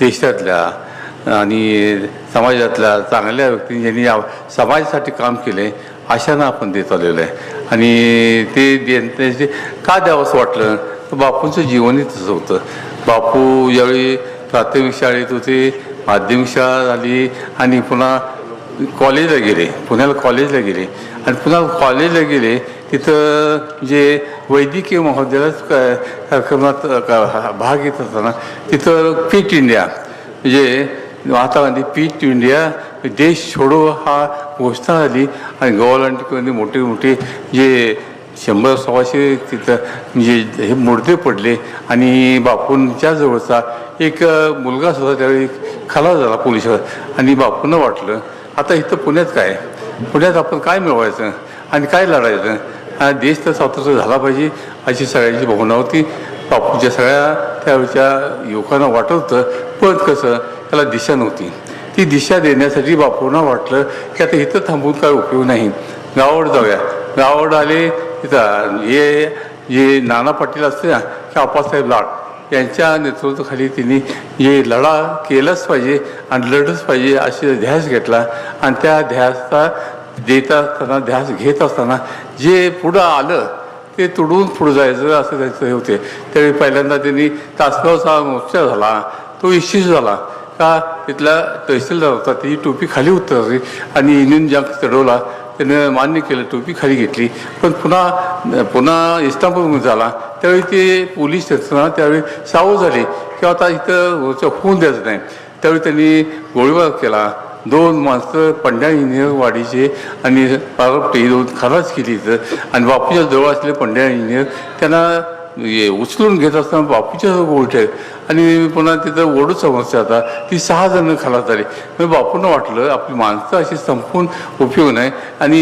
देशातल्या आणि समाजातल्या चांगल्या व्यक्ती ज्यांनी समाजासाठी काम केले अशांना आपण देत आलेलो आहे. आणि ते का द्यावंसं वाटलं तर बापूंचं जीवनही तसं होतं. बापू ज्यावेळी प्राथमिक शाळेत होते, माध्यमिक शाळा झाली आणि पुन्हा कॉलेजला गेले, पुण्याला कॉलेजला गेले आणि पुन्हा कॉलेजला गेले. तिथं जे वैद्यकीय महाविद्यालयात कार्यक्रमात भाग घेत असताना तिथं फिट इंडिया म्हणजे महात्मा गांधी फिट इंडिया देश छोडो हा घोषणा झाली आणि गव्हर्नमेंटमध्ये मोठे मोठे जे 100-125 तिथं म्हणजे हे मुर्दे पडले आणि बापूंच्या जवळचा एक मुलगा सुद्धा त्यावेळी खलास झाला पोलिसात. आणि बापूंना वाटलं आता इथं पुण्यात काय, पुण्यात आपण काय मिळवायचं आणि काय लढायचं, हा देश तर स्वातंत्र्य झाला पाहिजे अशी सगळ्यांची भावना होती. बापूच्या सगळ्या त्यावेळच्या युवकांना वाटत होतं, पण कसं त्याला दिशा नव्हती. ती दिशा देण्यासाठी बापूंना वाटलं की आता इथं थांबून काय उपयोग नाही, गावावर जाऊया. गावावर आले तिथं हे जे नाना पाटील असते ना की आप्पासाहेब लाड यांच्या नेतृत्वाखाली त्यांनी जे लढा केलाच पाहिजे आणि लढच पाहिजे असे ध्यास घेतला. आणि त्या ध्यासचा देत असताना ध्यास घेत असताना जे पुढं आलं ते तुडून पुढं जायचं असं त्यांचं हे होते. त्यावेळी पहिल्यांदा त्यांनी तासगावचा मोर्चा झाला, तो इश्यू झाला का तिथला तहसीलदार होता, त्याची टोपी खाली उतरली आणि युनियन जंग चढवला. त्यानं मान्य केलं, टोपी खाली घेतली. पण पुन्हा इस्लामपूरमध्ये झाला त्यावेळी ते पोलीस यंत्रणा त्यावेळी सावध झाले की आता इथं होऊन द्यायचं नाही. त्यावेळी त्यांनी गोळीबार केला. 2 माणसं पंड्या इंजिनियर वाडीचे आणि पारपटे 2 खलास केली इथं. आणि बापूच्या जवळ असलेले पंड्या इंजिनियर त्यांना उचलून घेत असताना बापूच्या गोष्ट आहे आणि पुन्हा तिथं ओढू समस्या आता ती 6 जण खलास झाली. मग बापूंना वाटलं आपली माणसं अशी संपून उपयोग नाही आणि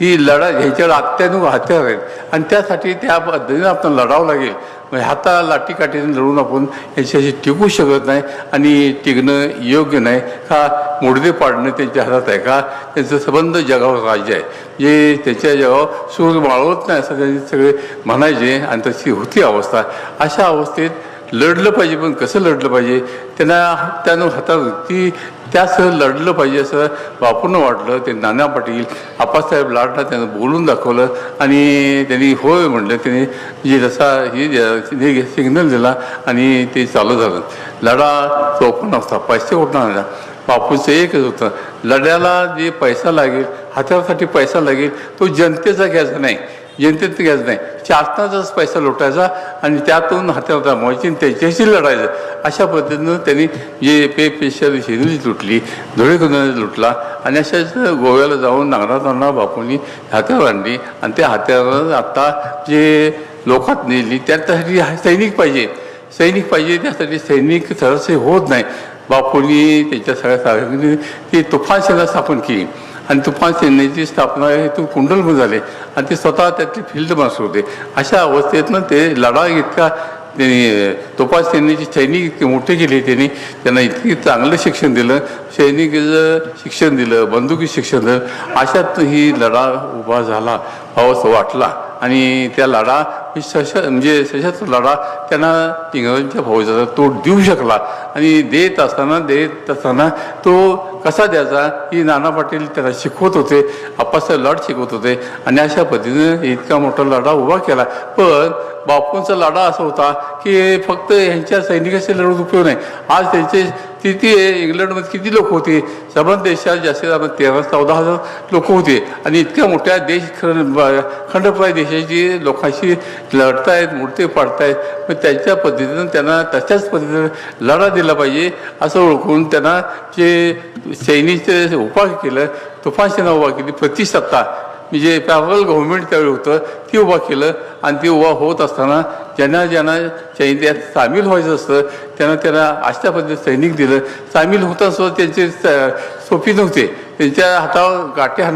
ही लढा ह्याच्यावर अत्याधुनिक हत्यार आहेत आणि त्यासाठी त्या पद्धतीने आपण लढावं लागेल. म्हणजे हाता लाठीकाठीने लढून आपण याच्याशी टिकू शकत नाही आणि टिकणं योग्य नाही. का मुडदे पाडणं त्यांच्या हातात आहे का, त्यांचं संबंध जगावर राज्य आहे जे त्याच्या जगावर सूर माळवत नाही असं त्यांनी सगळे म्हणायचे आणि तशी होती अवस्था. अशा अवस्थेत लढलं पाहिजे, पण कसं लढलं पाहिजे त्यानं हातात ती त्यासह लढलं पाहिजे असं बापूंना वाटलं. ते नाना पाटील आप्पासाहेब लाडला त्यानं बोलून दाखवलं आणि त्यांनी होय म्हटलं. त्याने जे जसा हे सिग्नल दिला आणि ते चालू झालं. लढा चौपन्न असता, पैसे कुठला नाही. बापूचं एकच होतं, लढ्याला जे पैसा लागेल, हत्यारासाठी पैसा लागेल तो जनतेचा घ्यायचा नाही, जनतेत घ्यायचं नाही, शासनाचाच पैसा लुटायचा आणि त्यातून हत्यार जमवायची आणि त्याच्याशी लढायचं. अशा पद्धतीनं त्यांनी जे पेशल शेंदुरी लुटली, धुळेखंडाने लुटला आणि अशाच गोव्याला जाऊन नांगराताना बापूंनी हत्यार आणली. आणि त्या हत्यारानं आत्ता जे लोकात नेली त्यासाठी सैनिक पाहिजे, सैनिक पाहिजे. त्यासाठी सैनिक सरसे होत नाही. बापूंनी त्याच्या सगळ्या साधनांनी ती तुफान सेना स्थापन केली आणि तुफान सेनेची स्थापना हेतून कुंडलमध्ये झाले आणि ते स्वतः त्यातले फील्ड मार्शल होते. अशा अवस्थेतनं ते लढा इतका त्यांनी तुफान सेनेचे सैनिक इतके मोठे केले, त्यांना इतकी चांगलं शिक्षण दिलं, सैनिकाचं शिक्षण दिलं, बंदुकी शिक्षण दिलं. अशात ही लढा उभा झाला असं वाटला आणि त्या लढा म्हणजे सशस्त्र लढा त्यांना इंग्रजांच्या फौजाचा तोड देऊ शकला. आणि देत असताना तो कसा द्यायचा ही नाना पाटील त्याला शिकवत होते, आप्पासाहेब लाड शिकवत होते आणि अशा पद्धतीनं इतका मोठा लढा उभा केला. पण बापूंचा लढा असा होता की फक्त ह्यांच्या सैनिकाचे लढून उपयोग नाही. आज त्यांचे किती इंग्लंडमध्ये किती लोक होते, संबंध देशात जास्तीत 13-14 हजार लोक होते आणि इतक्या मोठ्या खंडप्राय देशाची लोकांशी लढतायत, मूर्ती पाडतायत. पण त्यांच्या पद्धतीनं त्यांना तशाच पद्धतीनं लढा दिला पाहिजे असं ओळखून त्यांना जे सैनिक उभा केलं, तुफान सेना उभा केली, प्रतिसत्ता म्हणजे पॅरल गव्हर्नमेंट त्यावेळी होतं ती उभा केलं. आणि ती उभा होत असताना ज्यांना सैन्यात सामील व्हायचं असतं त्यांना अशा पद्धतीने सैनिक दिलं. सामील होताना त्यांचे सोपी नव्हते, त्यांच्या हातावर काट्या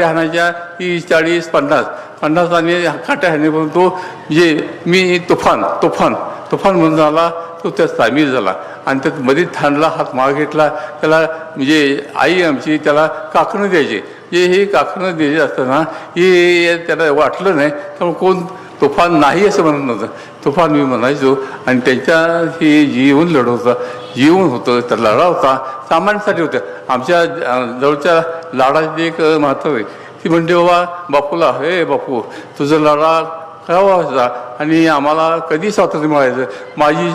हाणायच्या ती 40-50 आणि काट्या हाणेपर्यंत तो म्हणजे मी तुफान म्हणून झाला तो त्यात सामील झाला आणि त्यात मध्ये थांबला, हात माग घेतला. त्याला म्हणजे आई आमची त्याला काकणं द्यायचे. हे काकणं द्यायचे असताना हे त्याला वाटलं नाही, त्यामुळे कोण तुफान नाही असं म्हणत नव्हतं, तुफान मी म्हणायचो. आणि त्यांच्या हे जीवन लढ होता, जीवन होतं, तर लढा होता, सामान्यासाठी होतं. आमच्या जवळच्या लाडाची एक महत्त्व आहे, ती म्हणते बाबा बापूला, हे बापू तुझं लढा करावा होता आणि आम्हाला कधी स्वातंत्र्य मिळायचं. माझी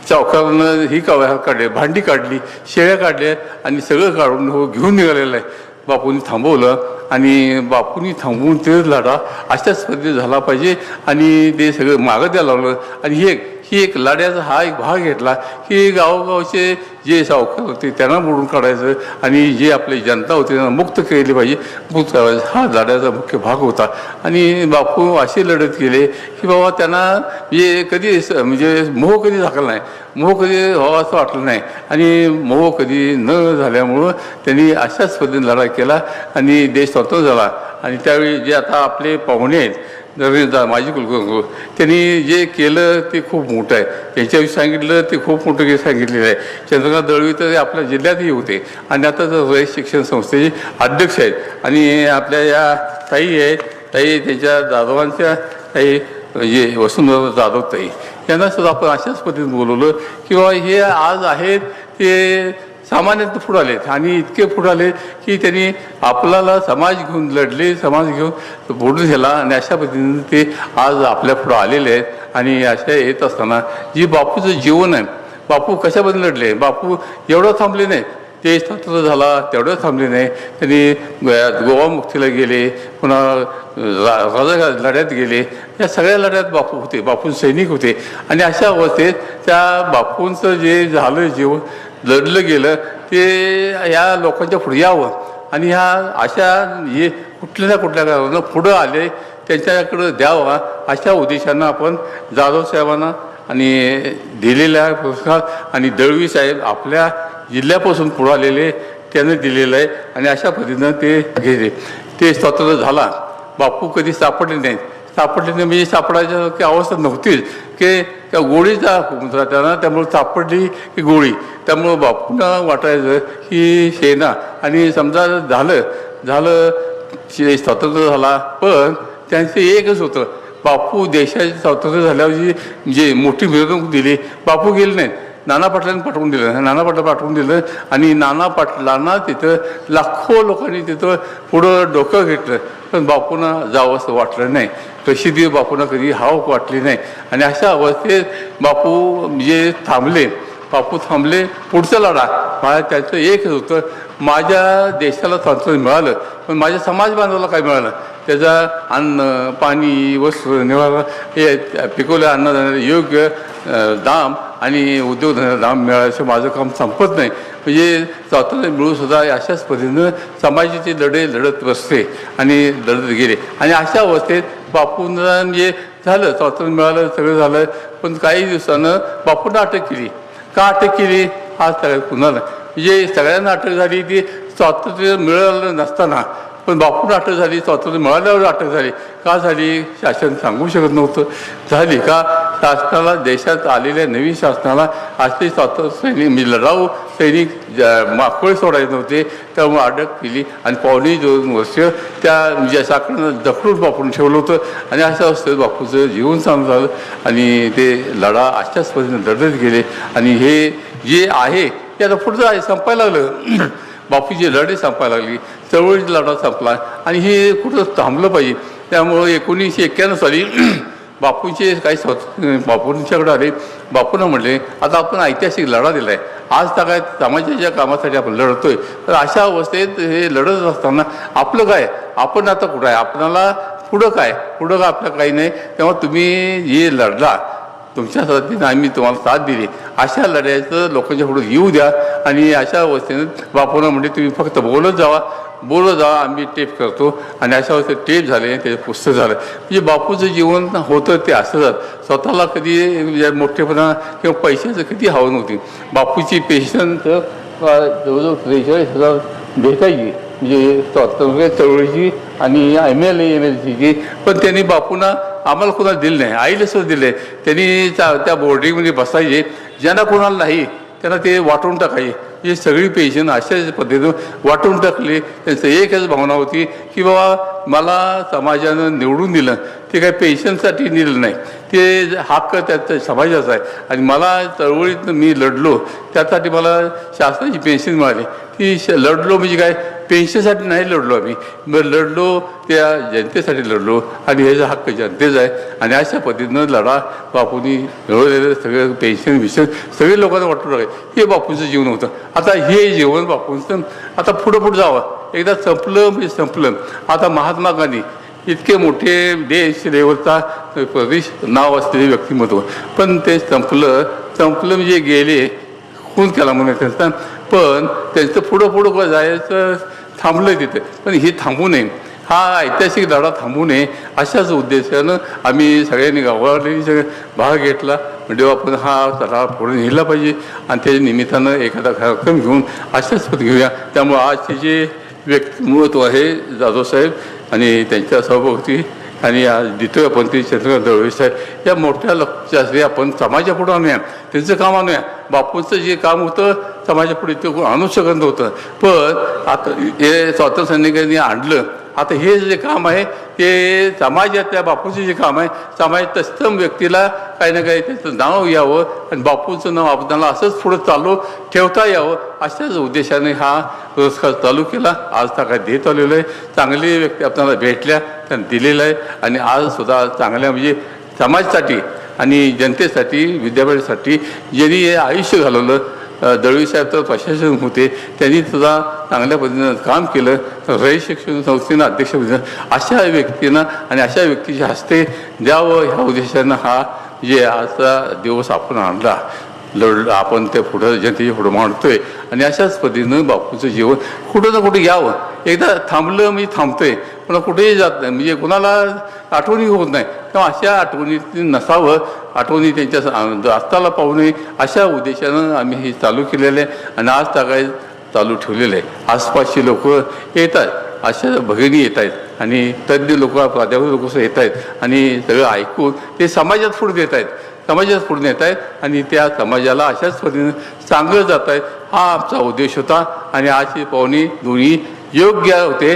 चौकानं ही काढली, भांडी काढली, शेळ्या काढल्या आणि सगळं काढून घेऊन निघालेलं आहे. बापूंनी थांबवलं आणि बापूंनी थांबवून ते लढा अशाच पद्धतीने झाला पाहिजे आणि ते सगळं मागं द्यायला लावलं. आणि ही एक लढ्याचा हा एक भाग घेतला की गावोगावचे जे सावकार होते त्यांना मोडून काढायचं आणि जे आपली जनता होती त्यांना मुक्त केली पाहिजे, मुक्त करायचं, हा लढ्याचा मुख्य भाग होता. आणि बापू असे लढत गेले की बाबा त्यांना म्हणजे कधी म्हणजे मोह कधी झाकला नाही, मोह कधी व्हावा असं वाटलं नाही आणि मोह कधी न झाल्यामुळं त्यांनी अशाच पद्धतीने लढा केला आणि देश स्वतंत्र झाला. आणि त्यावेळी जे आता आपले पाहुणे आहेत माजी कुलगुरू, त्यांनी जे केलं ते खूप मोठं आहे. त्यांच्याविषयी सांगितलं ते खूप मोठं सांगितलेलं आहे. चंद्रकांत दळवी तर आपल्या जिल्ह्यातही होते आणि आता तर रयत शिक्षण संस्थेचे अध्यक्ष आहेत. आणि आपल्या या ताई आहेत, ताई त्यांच्या जाधवांच्या ताई जे वसुंधरा जाधव ताई यांना सुद्धा आपण अशाच पद्धतीने बोलवलं की बाबा हे आज आहेत ते सामान्यात पुढे आलेत आणि इतके पुढे आले की त्यांनी आपल्याला समाज घेऊन लढले, समाज घेऊन पुढे झाला आणि अशा पद्धतीने ते आज आपल्या पुढं आलेले आहेत. आणि अशा येत असताना जी बापूचं जीवन आहे, बापू कशाबद्दल लढले, बापू एवढं थांबले नाही, ते स्वतंत्र झाला तेवढं थांबले नाही, त्यांनी गोवा मुक्तीला गेले, पुन्हा राजा लढ्यात गेले, या सगळ्या लढ्यात बापू होते, बापू सैनिक होते. आणि अशा अवस्थेत त्या बापूंचं जे झालं जीवन लढलं गेलं ते ह्या लोकांच्या पुढे यावं आणि ह्या अशा हे कुठल्या ना कुठल्या कारणानं पुढं आले त्यांच्याकडं द्यावा अशा उद्देशानं आपण जाधव साहेबांना आणि दिलेला पुरस्कार आणि दळवी साहेब आपल्या जिल्ह्यापासून पुढं आलेले त्यानं दिलेलं आहे. आणि अशा पद्धतीनं ते गेले, ते स्वतंत्र झाला. बापू कधी सापडले नाहीत, सापडले नाही म्हणजे सापडायची अवस्था नव्हतीच की त्या गोळीचा हुकूम त्यांना, त्यामुळे सापडली की गोळी, त्यामुळं बापूंना वाटायचं की सेना आणि समजा झालं स्वतंत्र झाला. पण त्यांचं एकच होतं, बापू देशाचे स्वातंत्र्य झाल्यावर जे मोठी मिरवणूक दिली, बापू गेले नाहीत, नाना पाटलांनी पाठवून दिलं, नाना पाटला पाठवून दिलं आणि नाना पाटलांना तिथं लाखो लोकांनी तिथं पुढं डोकं घेतलं. पण बापूंना जावं असं वाटलं नाही, प्रसिद्धी बापूंना कधी हाव वाटली नाही. आणि अशा अवस्थेत बापू जे थांबले, बापू थांबले, पुढचा लढा त्याचं एकच होतं, माझ्या देशाला स्वातंत्र्य मिळालं पण माझ्या समाज बांधवाला काय मिळालं, त्याचा अन्न पाणी वस्त्र निवारा हे पिकवल्या अन्नधान्याला योग्य दाम आणि उद्योगधंद्याला दाम मिळाल्याचं माझं काम संपत नाही. म्हणजे स्वातंत्र्य मिळूनसुद्धा अशाच पद्धतीनं समाजाचे लढे लढत बसते आणि लढत गेले. आणि अशा अवस्थेत बापूंना म्हणजे झालं स्वातंत्र्य मिळालं, सगळं झालं, पण काही दिवसानं बापूंना अटक केली. का अटक केली आज सगळ्यात कुणाला म्हणजे सगळ्यांना अटक झाली ती स्वातंत्र्य मिळालं नसताना, पण बापूंना अटक झाली स्वातंत्र्य मिळाल्यावर अटक झाली. का झाली शासन सांगू शकत नव्हतं. झाली का शासनाला, देशात आलेल्या नवीन शासनाला असे स्वातंत्र्य सैनिक म्हणजे लढाऊ सैनिक माखोळे सोडायचे नव्हते, त्यामुळे अटक केली आणि 2.5 वर्ष त्या शासनानं जखडून बापून ठेवलं होतं. आणि अशा अवस्थेत बापूचं जीवन चांगलं झालं आणि ते लढा अशाच पद्धतीने लढत गेले. आणि हे जे आहे ते आता पुढचं आहे, संपायला लागलं. बापूची लढे संपायला लागली, चळवळीचा लढा संपला आणि हे कुठं थांबलं पाहिजे. त्यामुळं 1991 साली बापूंचे काही बापूंच्याकडे आले, बापूंना म्हणले आता आपण ऐतिहासिक लढा दिला आहे, आज सगळ्यात समाजाच्या कामासाठी आपण लढतोय, तर अशा अवस्थेत हे लढत असताना आपलं काय, आपण आता कुठं आहे, आपल्याला पुढं काय आपलं काही नाही, तेव्हा तुम्ही हे लढला तुमच्यासाठी आम्ही तुम्हाला साथ दिली, अशा लढ्याचं लोकांच्या पुढे येऊ द्या. आणि अशा अवस्थेनं बापूंना म्हणजे तुम्ही फक्त बोलत जावा, आम्ही टेप करतो. आणि अशा अवस्थेत टेप झाले, त्याचं पुस्तक झालं. म्हणजे बापूचं जीवन होतं ते असं स्वतःला कधी मोठेपणा किंवा पैशाचं किती हवं नव्हती. बापूची पेन्शन तर जवळजवळ 43,000 भेटायची, म्हणजे स्वातंत्र्य चळवळीची आणि MLCची. पण त्यांनी बापूंना आम्हाला कोणाला दिलं नाही, आईला सुद्धा दिले. त्यांनी त्या बोर्डिंगमध्ये बसायचे, ज्यांना कोणाला नाही त्यांना ते वाटून टाकायचे. ही सगळी पेन्शन अशाच पद्धतीनं वाटून टाकली. त्यांचं एकच भावना होती की बाबा मला समाजानं निवडून दिलं, ते काही पेन्शनसाठी दिलं नाही, ते हक्क त्याचा समाजाचा आहे. आणि मला चळवळीत मी लढलो, त्यासाठी मला शासनाची पेन्शन मिळाली. ती लढलो म्हणजे काय, पेन्शनसाठी नाही लढलो आम्ही, मग लढलो त्या जनतेसाठी लढलो आणि ह्याचा हक्क जनतेचा आहे. आणि अशा पद्धतीनं लढा बापूंनी मिळवलेलं सगळं पेन्शन विषय सगळे लोकांना वाटून राहिले. हे बापूंचं जीवन होतं. आता हे जीवन बापूंचं आता पुढं जावं, एकदा संपलं म्हणजे संपलं. आता महात्मा गांधी इतके मोठे देश लेवलचा प्रदेश नाव असलेले व्यक्तिमत्व, पण ते संपलं म्हणजे गेले, खून केला म्हणून त्यांचा. पण त्यांचं पुढं जायचं थांबलं तिथे. पण हे थांबू नये, हा ऐतिहासिक लढा थांबू नये अशाच उद्देशानं आम्ही सगळ्यांनी गावाला भाग घेतला. म्हणजे आपण हा लढा पुढे नेला पाहिजे आणि त्याच्या निमित्तानं एखादा कार्यक्रम घेऊन अशाच पद्धती घेऊया. त्यामुळं आजचे जे व्यक्तिमत्व आहे जाधवसाहेब आणि त्यांच्या सभापती आणि आज द्वितीय पंथी चंद्रकांत दळवे साहेब, या मोठ्या लक्षात आपण समाजापुढे आणूया. त्यांचं काम आणूया. बापूंचं जे काम होतं समाजापुढे ते आणू शकत होतं, पण आता हे स्वातंत्र्य सैनिकांनी आणलं. आता हे जे काम आहे ते समाजातल्या बापूचं जे काम आहे, समाज तत्सम व्यक्तीला काही ना काही त्याचं नाव यावं आणि बापूंचं नाव आपल्याला असंच पुढं चालू ठेवता यावं अशाच उद्देशाने हा पुरस्कार चालू केला. आज काय देत आलेलो आहे. चांगली व्यक्ती आपल्याला भेटल्या, त्यांना दिलेलं आहे. आणि आज सुद्धा चांगल्या म्हणजे समाजासाठी आणि जनतेसाठी विद्यापीठासाठी ज्यांनी हे आयुष्य घालवलं, दळवी साहेब तर प्रशासन होते, त्यांनी सुद्धा चांगल्या पद्धतीनं काम केलं. रयत शिक्षण संस्थेनं अध्यक्ष अशा व्यक्तींना आणि अशा व्यक्तीच्या हस्ते द्यावं ह्या उद्देशानं हा जे आजचा दिवस आपण आणला, आपण ते पुढं जनतेच्या पुढं मांडतोय. आणि अशाच पद्धतीनं बापूचं जीवन कुठं ना कुठे यावं. एकदा थांबलं म्हणजे थांबतोय, पण कुठेही जात नाही, म्हणजे कुणाला आठवणी होत नाही. तेव्हा अशा आठवणी नसावं, आठवणी त्यांच्या आस्ताला पाहू नये अशा उद्देशानं आम्ही हे चालू केलेलं आहे. आणि आज काय चालू ठेवलेलं आहे. आसपासची लोक येत आहेत, अशा भगिनी येत आहेत आणि तज्ज्ञ लोक प्राध्यापक लोक येत आहेत आणि सगळं ऐकून ते समाजात पुढे देत आहेत, समाजात पुढे नेत आहेत आणि त्या समाजाला अशाच पद्धतीनं सांगत जात आहेत. हा आमचा उद्देश होता. आणि आजची पाहुणी दोन्ही योग्य होते.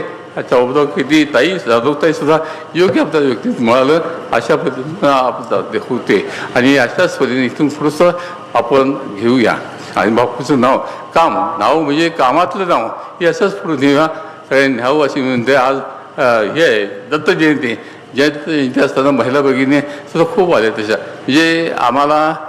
चौदा किती ताई जाधवताई सुद्धा योग्य आपल्या व्यक्तीत मिळालं अशा पद्धतीनं आपण होते. आणि अशाच पद्धतीने इथून थोडंसं आपण घेऊया. आणि बापूचं नाव म्हणजे कामातलं नाव हे असंच पुढे नेऊया, सगळ्यांनी न्यावं अशी विनंती. आज हे आहे दत्त जयंती असताना महिला भगिनी सुद्धा खूप आल्या तशा. म्हणजे आम्हाला